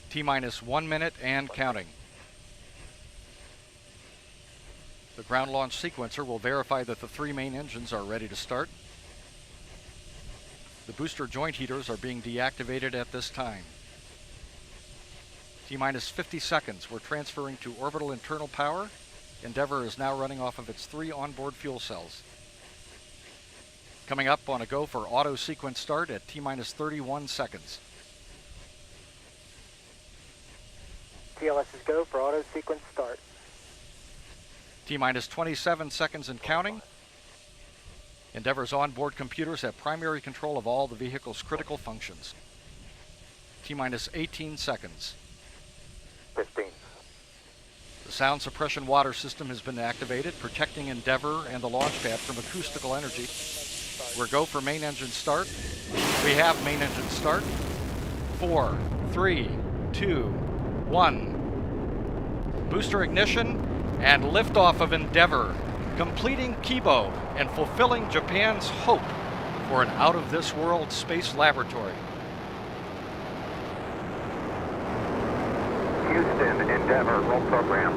T-minus 1 minute and counting. The ground launch sequencer will verify that the 3 main engines are ready to start. The booster joint heaters are being deactivated at this time. T-minus 50 seconds. We're transferring to orbital internal power. Endeavour is now running off of its 3 onboard fuel cells. Coming up on a go for auto sequence start at T-minus 31 seconds. TLS is go for auto sequence start. T-minus 27 seconds and counting. Endeavour's onboard computers have primary control of all the vehicle's critical functions. T-minus 18 seconds. 15. The sound suppression water system has been activated, protecting Endeavour and the launch pad from acoustical energy. We're go for main engine start. We have main engine start. 4, 3, 2, 1. Booster ignition and liftoff of Endeavour, completing Kibo and fulfilling Japan's hope for an out-of-this-world space laboratory. Houston, Endeavour, roll program.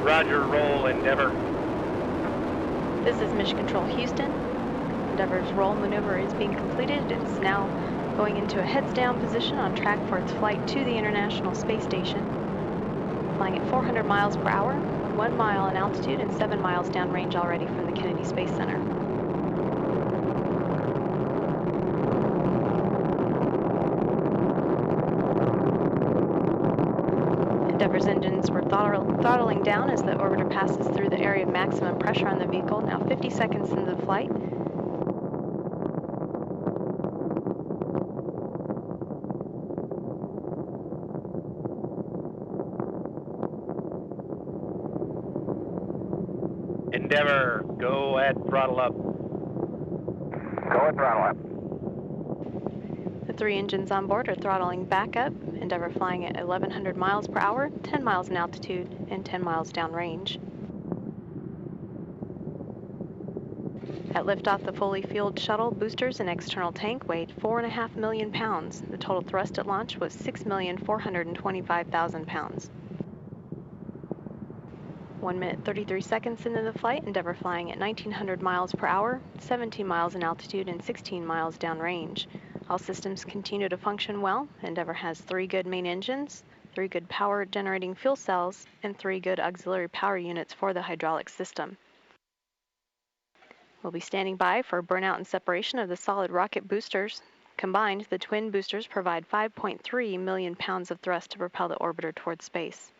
Roger, roll, Endeavour. This is Mission Control Houston. Endeavour's roll maneuver is being completed. It is now going into a heads-down position on track for its flight to the International Space Station. Flying at 400 miles per hour, 1 mile in altitude and 7 miles downrange already from the Kennedy Space Center. Endeavour's engines were throttling down as the orbiter passes through the area of maximum pressure on the vehicle, now 50 seconds into the flight. Endeavour, go at throttle up. Go at throttle up. The 3 engines on board are throttling back up. Endeavour flying at 1,100 miles per hour, 10 miles in altitude, and 10 miles downrange. At liftoff, the fully fueled shuttle, boosters, and external tank weighed 4.5 million pounds. The total thrust at launch was 6,425,000 pounds. 1 minute 33 seconds into the flight, Endeavour flying at 1,900 miles per hour, 17 miles in altitude, and 16 miles downrange. All systems continue to function well. Endeavour has 3 good main engines, 3 good power generating fuel cells, and 3 good auxiliary power units for the hydraulic system. We'll be standing by for burnout and separation of the solid rocket boosters. Combined, the twin boosters provide 5.3 million pounds of thrust to propel the orbiter toward space.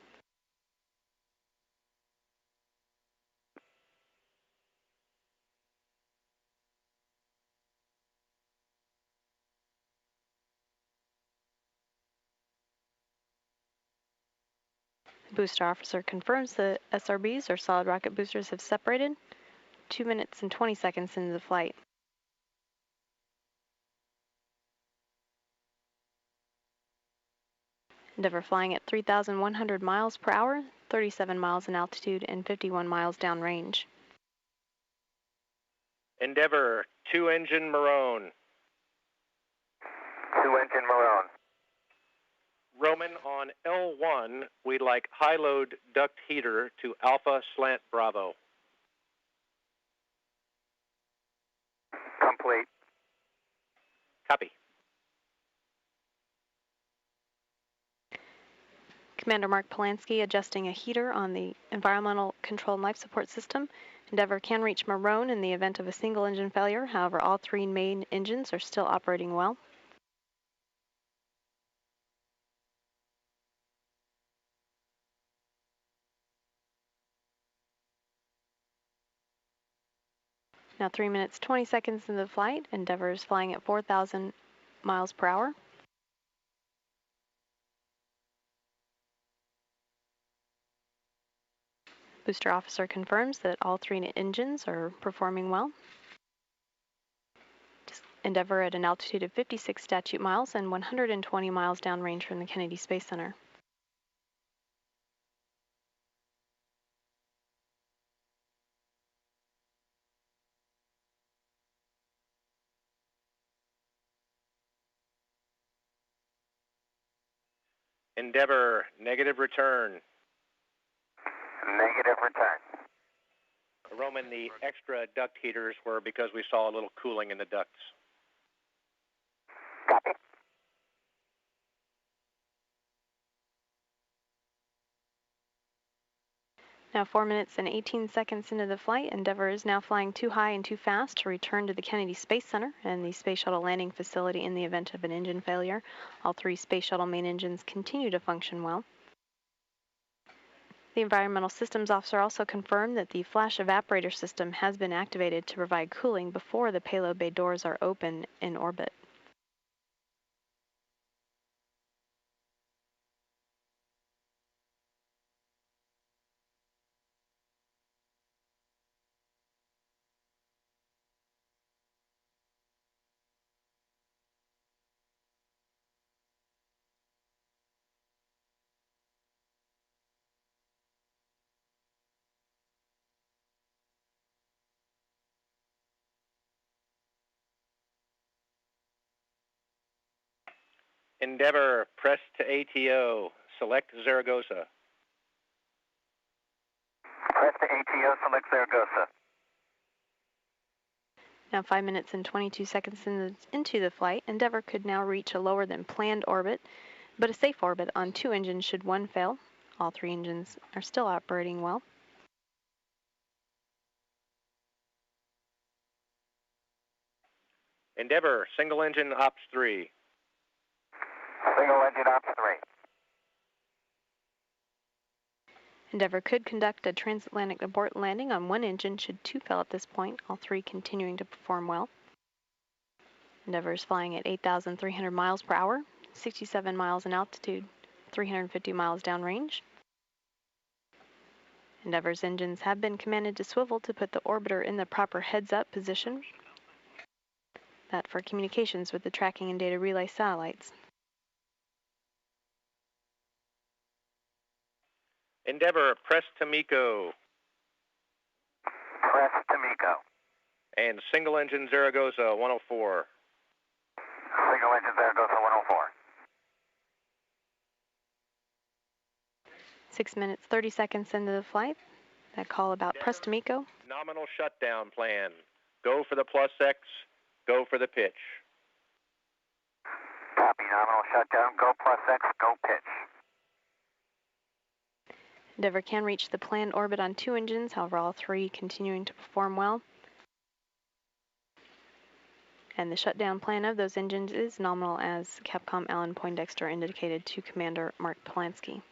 Booster officer confirms the SRBs, or solid rocket boosters, have separated 2 minutes and 20 seconds into the flight. Endeavour flying at 3,100 miles per hour, 37 miles in altitude, and 51 miles downrange. Endeavour, 2-engine Marone. 2-engine Marone. Roman, on L1, we'd like high-load duct heater to Alpha Slant Bravo. Complete. Copy. Commander Mark Polanski adjusting a heater on the environmental control and life support system. Endeavour can reach Marone in the event of a single engine failure. However, all 3 main engines are still operating well. Now 3 minutes, 20 seconds into the flight. Endeavour is flying at 4,000 miles per hour. Booster officer confirms that all 3 engines are performing well. Endeavour at an altitude of 56 statute miles and 120 miles downrange from the Kennedy Space Center. Endeavor, negative return. Negative return. Roman, the extra duct heaters were because we saw a little cooling in the ducts. Copy. Now 4 minutes and 18 seconds into the flight, Endeavour is now flying too high and too fast to return to the Kennedy Space Center and the Space Shuttle landing facility in the event of an engine failure. All 3 Space Shuttle main engines continue to function well. The Environmental Systems Officer also confirmed that the flash evaporator system has been activated to provide cooling before the payload bay doors are open in orbit. Endeavor, press to ATO. Select Zaragoza. Press to ATO, select Zaragoza. Now 5 minutes and 22 seconds into the flight, Endeavour could now reach a lower than planned orbit, but a safe orbit on 2 engines should one fail. All 3 engines are still operating well. Endeavor, single engine ops 3. Single engine ops 3. Endeavour could conduct a transatlantic abort landing on 1 engine should 2 fail at this point, all 3 continuing to perform well. Endeavour is flying at 8,300 miles per hour, 67 miles in altitude, 350 miles downrange. Endeavour's engines have been commanded to swivel to put the orbiter in the proper heads-up position. That for communications with the tracking and data relay satellites. Endeavor, press to MECO. Press to MECO. And single engine Zaragoza 104. Single engine Zaragoza 104. 6 minutes, 30 seconds into the flight. That call about press to MECO. Nominal shutdown plan. Go for the plus X, go for the pitch. Copy, nominal shutdown, go plus X, go pitch. Endeavour can reach the planned orbit on 2 engines, however all 3 continuing to perform well. And the shutdown plan of those engines is nominal, as Capcom Alan Poindexter indicated to Commander Mark Polanski.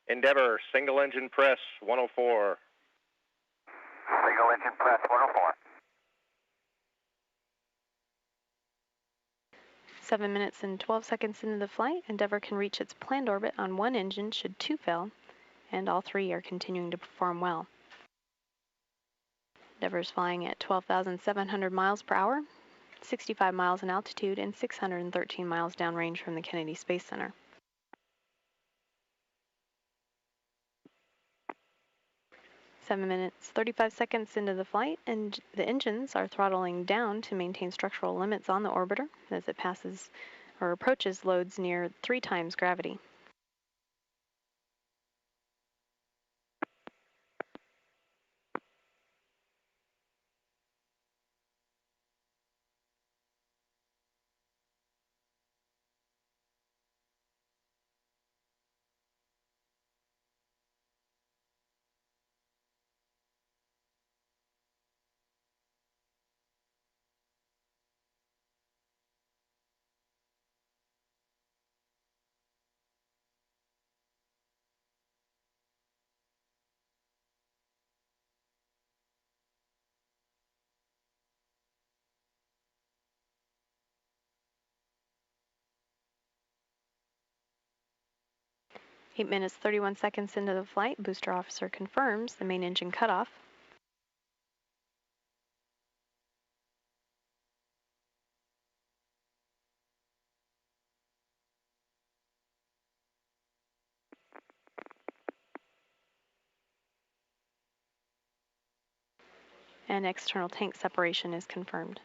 Endeavor, single engine press 104. Single engine press 104. 7 minutes and 12 seconds into the flight, Endeavour can reach its planned orbit on 1 engine should 2 fail, and all 3 are continuing to perform well. Endeavour is flying at 12,700 miles per hour, 65 miles in altitude, and 613 miles downrange from the Kennedy Space Center. 7 minutes, 35 seconds into the flight, and the engines are throttling down to maintain structural limits on the orbiter as it passes or approaches loads near 3 times gravity. Eight minutes, 31 seconds into the flight, booster officer confirms the main engine cutoff. And external tank separation is confirmed.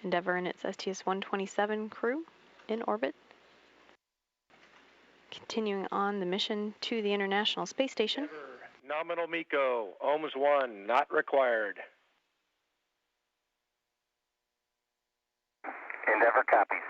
Endeavour and its STS-127 crew in orbit. Continuing on the mission to the International Space Station. Nominal MECO, ohms 1, not required. Endeavour copies.